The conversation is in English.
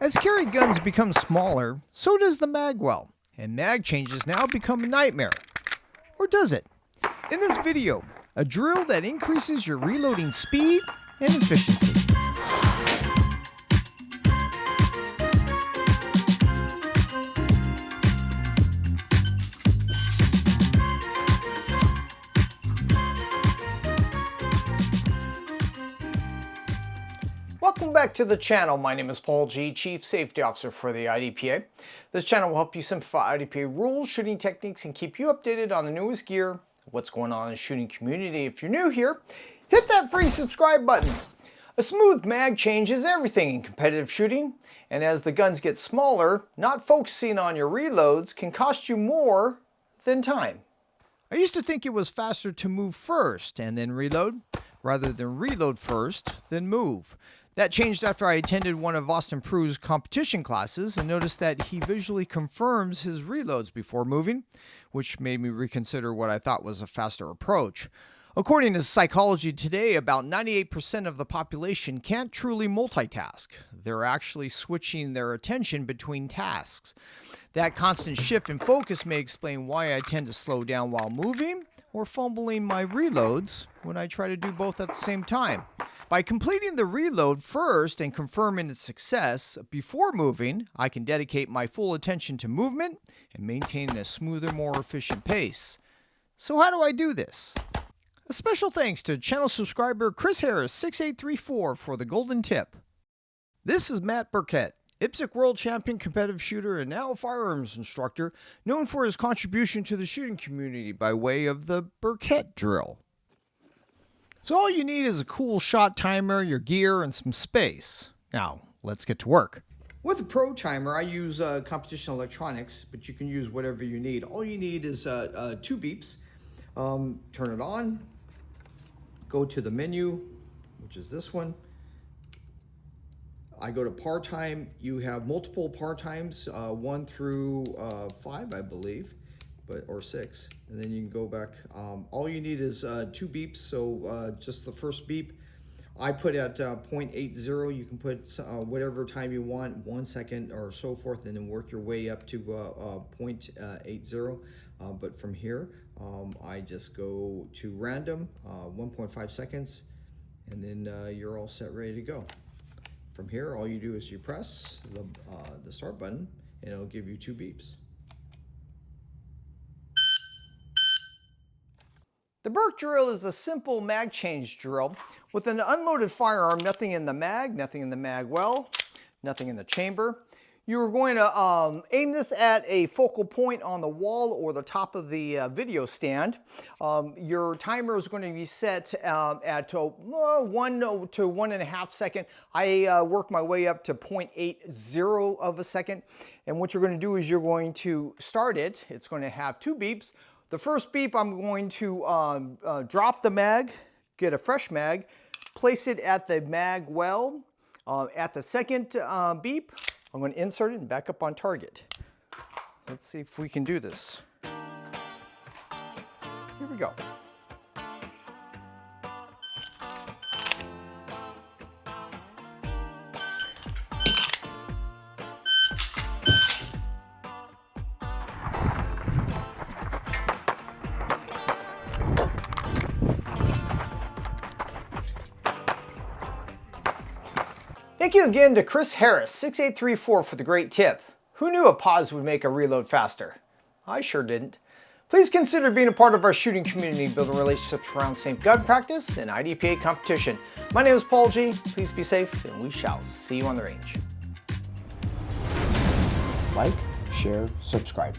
As carry guns become smaller, so does the mag well, and mag changes now become a nightmare. Or does it? In this video, a drill that increases your reloading speed and efficiency. Welcome back to the channel. My name is Paul G, Chief Safety Officer for the IDPA. This channel will help you simplify IDPA rules, shooting techniques, and keep you updated on the newest gear, what's going on in the shooting community. If you're new here, hit that free subscribe button. A smooth mag change is everything in competitive shooting, and as the guns get smaller, not focusing on your reloads can cost you more than time. I used to think it was faster to move first and then reload, rather than reload first, then move. That changed after I attended one of Austin Prue's competition classes and noticed that he visually confirms his reloads before moving, which made me reconsider what I thought was a faster approach. According to Psychology Today, about 98% of the population can't truly multitask. They're actually switching their attention between tasks. That constant shift in focus may explain why I tend to slow down while moving or fumbling my reloads when I try to do both at the same time. By completing the reload first and confirming its success before moving, I can dedicate my full attention to movement and maintain a smoother, more efficient pace. So how do I do this? A special thanks to channel subscriber Chris Harris 6834 for the golden tip. This is Matt Burkett, IPSC World Champion competitive shooter and now firearms instructor, known for his contribution to the shooting community by way of the Burkett Drill. So all you need is a cool shot timer, your gear, and some space. Now, let's get to work. With a pro timer, I use competition electronics, but you can use whatever you need. All you need is 2 beeps. Turn it on, go to the menu, which is this one. I go to par time. You have multiple par times, 1 through 5, I believe, or 6. And then you can go back. All you need is 2 beeps, so just the first beep. I put at 0.80. You can put whatever time you want, 1 second or so forth, and then work your way up to 0.80. But from here, I just go to random, 1.5 seconds, and then you're all set, ready to go. From here, all you do is you press the start button, and it'll give you 2 beeps. The Burkett Drill is a simple mag change drill with an unloaded firearm, nothing in the mag, nothing in the mag well, nothing in the chamber. You're going to aim this at a focal point on the wall or the top of the video stand. Your timer is going to be set at 1 to 1.5 seconds. I work my way up to 0.80 of a second. And what you're going to do is you're going to start it. It's going to have 2 beeps. The first beep, I'm going to drop the mag, get a fresh mag, place it at the mag well. At the second beep, I'm going to insert it and back up on target. Let's see if we can do this. Here we go. Thank you again to Chris Harris, 6834 for the great tip. Who knew a pause would make a reload faster? I sure didn't. Please consider being a part of our shooting community, building relationships around safe gun practice and IDPA competition. My name is Paul G. Please be safe, and we shall see you on the range. Like, share, subscribe.